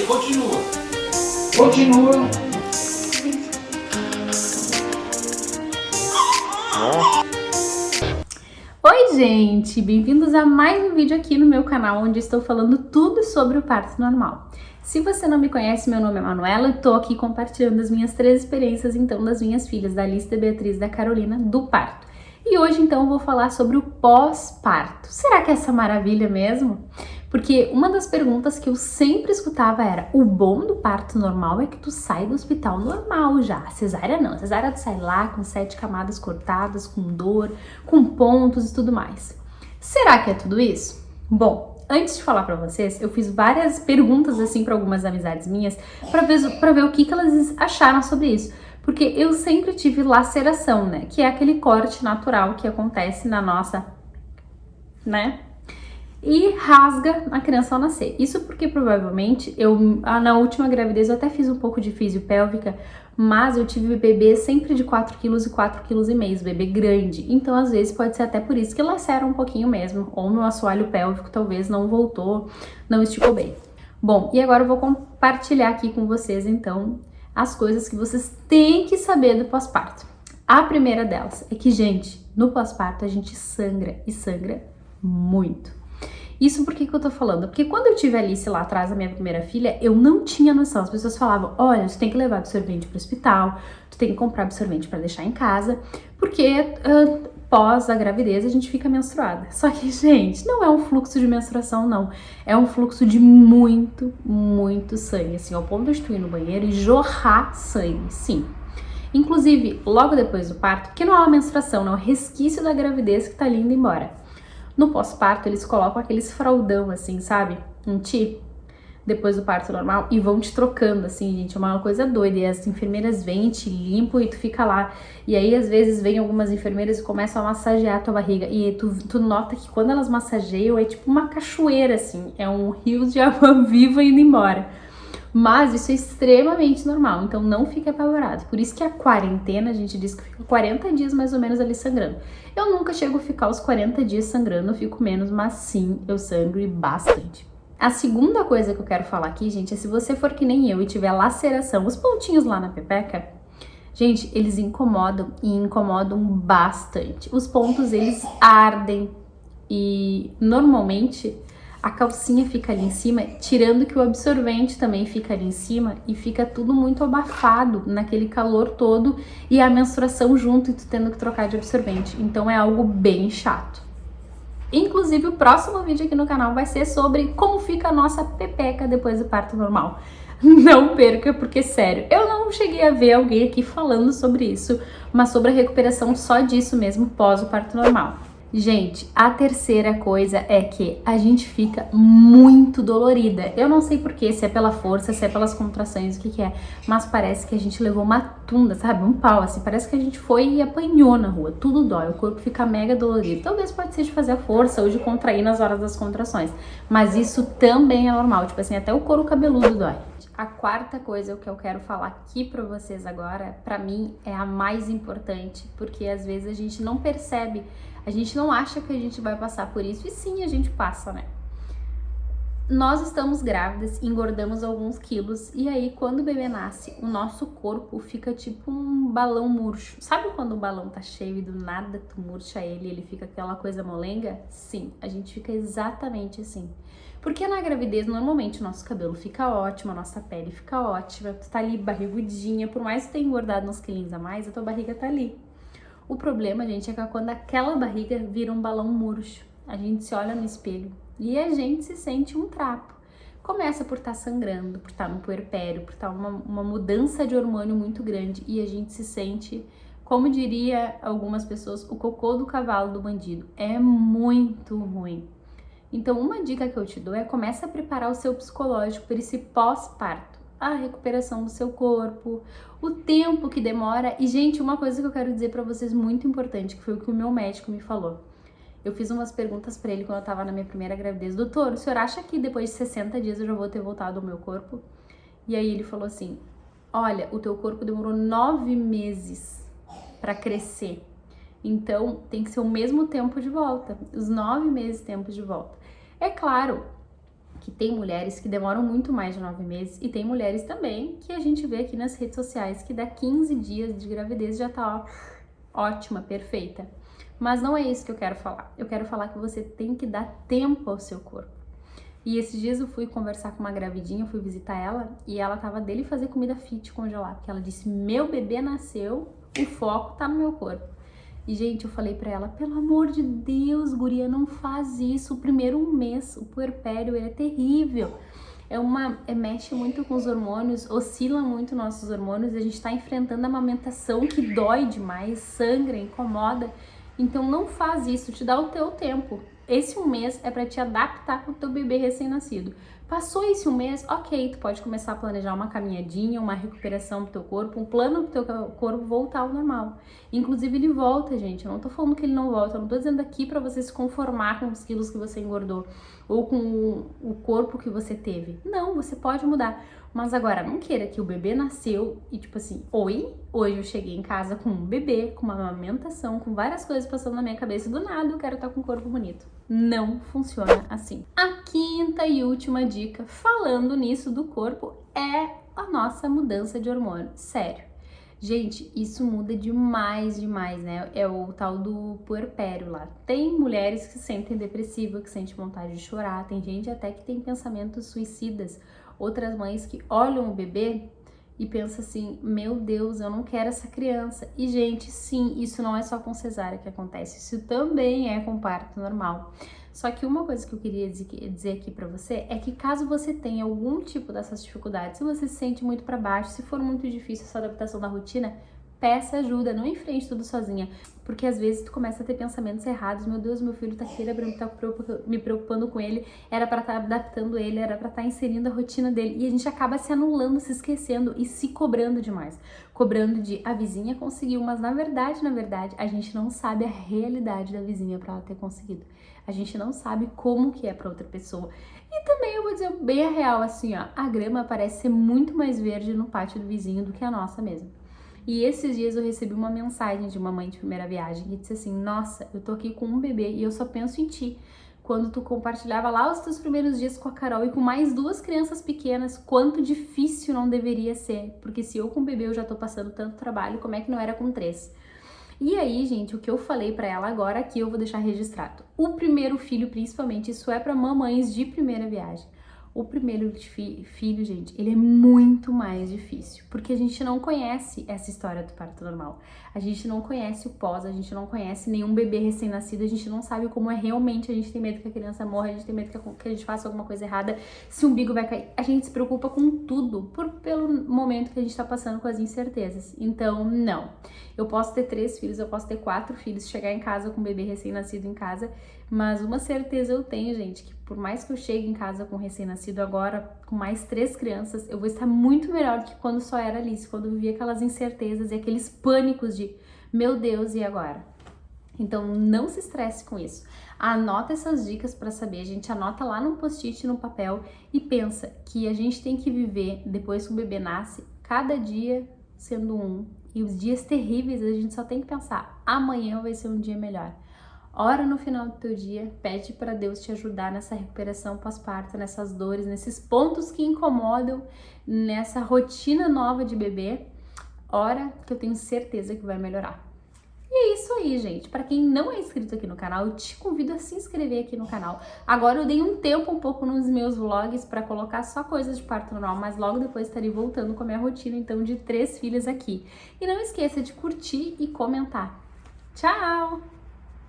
aí, continua. Continua. Oi gente, bem-vindos a mais um vídeo aqui no meu canal, onde estou falando tudo sobre o parto normal. Se você não me conhece, meu nome é Manuela e tô aqui compartilhando as minhas 3 experiências, então, das minhas filhas, da Alice, da Beatriz e da Carolina, do parto. E hoje, então, eu vou falar sobre o pós-parto. Será que é essa maravilha mesmo? Porque uma das perguntas que eu sempre escutava era: o bom do parto normal é que tu sai do hospital normal já. Cesárea não, cesárea tu sai lá com 7 camadas cortadas, com dor, com pontos e tudo mais. Será que é tudo isso? Bom, antes de falar pra vocês, eu fiz várias perguntas assim pra algumas amizades minhas pra ver o que elas acharam sobre isso. Porque eu sempre tive laceração, né? Que é aquele corte natural que acontece na nossa, né? E rasga a criança ao nascer. Isso porque provavelmente na última gravidez eu até fiz um pouco de fisiopélvica, mas eu tive bebê sempre de 4 quilos e 4,5 kg, bebê grande. Então às vezes pode ser até por isso que lacera um pouquinho mesmo, ou meu assoalho pélvico talvez não voltou, não esticou bem. Bom, e agora eu vou compartilhar aqui com vocês então as coisas que vocês têm que saber do pós-parto. A primeira delas é que, gente, no pós-parto a gente sangra e sangra muito. Isso por que eu tô falando? Porque quando eu tive a Alice lá atrás, a minha primeira filha, eu não tinha noção. As pessoas falavam: olha, tu tem que levar absorvente pro hospital, tu tem que comprar absorvente pra deixar em casa, porque pós a gravidez a gente fica menstruada. Só que, gente, não é um fluxo de menstruação, não. É um fluxo de muito, muito sangue, assim, ao ponto de tu ir no banheiro e jorrar sangue, sim. Inclusive, logo depois do parto, que não é uma menstruação, não é um resquício da gravidez que tá ali indo embora. No pós-parto, eles colocam aqueles fraldão, assim, sabe? Um ti, depois do parto normal, e vão te trocando, assim, gente. É uma coisa doida. E as enfermeiras vêm, te limpam e tu fica lá. E aí, às vezes, vem algumas enfermeiras e começam a massagear a tua barriga. E tu nota que quando elas massageiam, é tipo uma cachoeira, assim. É um rio de água viva indo embora. Mas isso é extremamente normal, então não fique apavorado. Por isso que a quarentena, a gente diz que fica 40 dias mais ou menos ali sangrando. Eu nunca chego a ficar os 40 dias sangrando, eu fico menos, mas sim, eu sangro e bastante. A segunda coisa que eu quero falar aqui, gente, é se você for que nem eu e tiver laceração, os pontinhos lá na pepeca, gente, eles incomodam e incomodam bastante. Os pontos, eles ardem e normalmente a calcinha fica ali em cima, tirando que o absorvente também fica ali em cima e fica tudo muito abafado naquele calor todo e a menstruação junto e tu tendo que trocar de absorvente. Então é algo bem chato. Inclusive o próximo vídeo aqui no canal vai ser sobre como fica a nossa pepeca depois do parto normal. Não perca, porque sério, eu não cheguei a ver alguém aqui falando sobre isso, mas sobre a recuperação só disso mesmo pós o parto normal. Gente, a terceira coisa é que a gente fica muito dolorida. Eu não sei porquê, se é pela força, se é pelas contrações, o que é, mas parece que a gente levou uma tunda, sabe? Um pau, assim, parece que a gente foi e apanhou na rua. Tudo dói, o corpo fica mega dolorido. Talvez pode ser de fazer a força ou de contrair nas horas das contrações, mas isso também é normal, tipo assim, até o couro cabeludo dói. A quarta coisa que eu quero falar aqui pra vocês agora, pra mim, é a mais importante, porque às vezes a gente não percebe, a gente não acha que a gente vai passar por isso, e sim, a gente passa, né? Nós estamos grávidas, engordamos alguns quilos, e aí quando o bebê nasce, o nosso corpo fica tipo um balão murcho. Sabe quando o balão tá cheio e do nada tu murcha ele e ele fica aquela coisa molenga? Sim, a gente fica exatamente assim. Porque na gravidez, normalmente, o nosso cabelo fica ótimo, a nossa pele fica ótima, tu tá ali barrigudinha, por mais que tu tenha engordado uns quilinhos a mais, a tua barriga tá ali. O problema, gente, é que quando aquela barriga vira um balão murcho, a gente se olha no espelho e a gente se sente um trapo. Começa por estar sangrando, por estar no puerpério, por estar uma mudança de hormônio muito grande e a gente se sente, como diria algumas pessoas, o cocô do cavalo do bandido. É muito ruim. Então, uma dica que eu te dou é começa a preparar o seu psicológico para esse pós-parto. A recuperação do seu corpo, o tempo que demora. E, gente, uma coisa que eu quero dizer para vocês muito importante, que foi o que o meu médico me falou. Eu fiz umas perguntas para ele quando eu tava na minha primeira gravidez. Doutor, o senhor acha que depois de 60 dias eu já vou ter voltado ao meu corpo? E aí ele falou assim: olha, o teu corpo demorou 9 meses para crescer. Então, tem que ser o mesmo tempo de volta, os 9 meses tempo de volta. É claro que tem mulheres que demoram muito mais de 9 meses e tem mulheres também que a gente vê aqui nas redes sociais que dá 15 dias de gravidez já tá ótima, perfeita. Mas não é isso que eu quero falar. Eu quero falar que você tem que dar tempo ao seu corpo. E esses dias eu fui conversar com uma gravidinha, fui visitar ela e ela tava dele fazer comida fit congelar, porque ela disse: "Meu bebê nasceu, o foco tá no meu corpo". E, gente, eu falei pra ela, pelo amor de Deus, guria, não faz isso. O primeiro mês, o puerpério, ele é terrível. Mexe muito com os hormônios, oscila muito nossos hormônios. A gente tá enfrentando a amamentação que dói demais, sangra, incomoda. Então não faz isso, te dá o teu tempo. Esse um mês é pra te adaptar com o teu bebê recém-nascido. Passou esse um mês, ok, tu pode começar a planejar uma caminhadinha, uma recuperação pro teu corpo, um plano pro teu corpo voltar ao normal. Inclusive ele volta, gente, eu não tô falando que ele não volta, eu não tô dizendo aqui pra você se conformar com os quilos que você engordou ou com o corpo que você teve. Não, você pode mudar. Mas agora, não queira que o bebê nasceu e tipo assim, oi, hoje eu cheguei em casa com um bebê, com uma amamentação, com várias coisas passando na minha cabeça e do nada eu quero estar com um corpo bonito. Não funciona assim. A quinta e última dica, falando nisso do corpo, é a nossa mudança de hormônio. Sério. Gente, isso muda demais, né? É o tal do puerpério lá. Tem mulheres que se sentem depressivas, que sentem vontade de chorar, tem gente até que tem pensamentos suicidas. Outras mães que olham o bebê e pensam assim, meu Deus, eu não quero essa criança. E, gente, sim, isso não é só com cesárea que acontece, isso também é com parto normal. Só que uma coisa que eu queria dizer aqui pra você é que caso você tenha algum tipo dessas dificuldades, se você se sente muito pra baixo, se for muito difícil essa adaptação da rotina, peça ajuda, não enfrente tudo sozinha, porque às vezes tu começa a ter pensamentos errados, meu Deus, meu filho tá aqui, era pra eu estar me preocupando com ele, era pra estar adaptando ele, era pra estar inserindo a rotina dele, e a gente acaba se anulando, se esquecendo e se cobrando demais, cobrando de a vizinha conseguiu, mas na verdade, a gente não sabe a realidade da vizinha pra ela ter conseguido, a gente não sabe como que é pra outra pessoa. E também eu vou dizer bem a real, assim, ó, a grama parece ser muito mais verde no pátio do vizinho do que a nossa mesmo. E esses dias eu recebi uma mensagem de uma mãe de primeira viagem que disse assim, nossa, eu tô aqui com um bebê e eu só penso em ti. Quando tu compartilhava lá os teus primeiros dias com a Carol e com mais 2 crianças pequenas, quanto difícil não deveria ser. Porque se eu com o bebê eu já tô passando tanto trabalho, como é que não era com 3? E aí, gente, o que eu falei pra ela agora aqui eu vou deixar registrado. O primeiro filho, principalmente, isso é pra mamães de primeira viagem. O primeiro filho, gente, ele é muito mais difícil, porque a gente não conhece essa história do parto normal. A gente não conhece o pós, a gente não conhece nenhum bebê recém-nascido, a gente não sabe como é realmente, a gente tem medo que a criança morra, a gente tem medo que a gente faça alguma coisa errada, se o umbigo vai cair. A gente se preocupa com tudo, pelo momento que a gente tá passando com as incertezas. Então, não. Eu posso ter 3 filhos, eu posso ter 4 filhos, chegar em casa com um bebê recém-nascido em casa, mas uma certeza eu tenho, gente, que por mais que eu chegue em casa com um recém-nascido agora, com mais 3 crianças, eu vou estar muito melhor do que quando só era Alice, quando eu vivia aquelas incertezas e aqueles pânicos de, meu Deus, e agora? Então, não se estresse com isso. Anota essas dicas para saber, a gente anota lá no post-it, no papel e pensa que a gente tem que viver, depois que o bebê nasce, cada dia sendo um. E os dias terríveis, a gente só tem que pensar, amanhã vai ser um dia melhor. Ora no final do teu dia, pede para Deus te ajudar nessa recuperação pós-parto, nessas dores, nesses pontos que incomodam, nessa rotina nova de bebê. Ora que eu tenho certeza que vai melhorar. E é isso aí, gente. Para quem não é inscrito aqui no canal, eu te convido a se inscrever aqui no canal. Agora eu dei um tempo um pouco nos meus vlogs para colocar só coisas de parto normal, mas logo depois estarei voltando com a minha rotina, então, de 3 filhas aqui. E não esqueça de curtir e comentar. Tchau!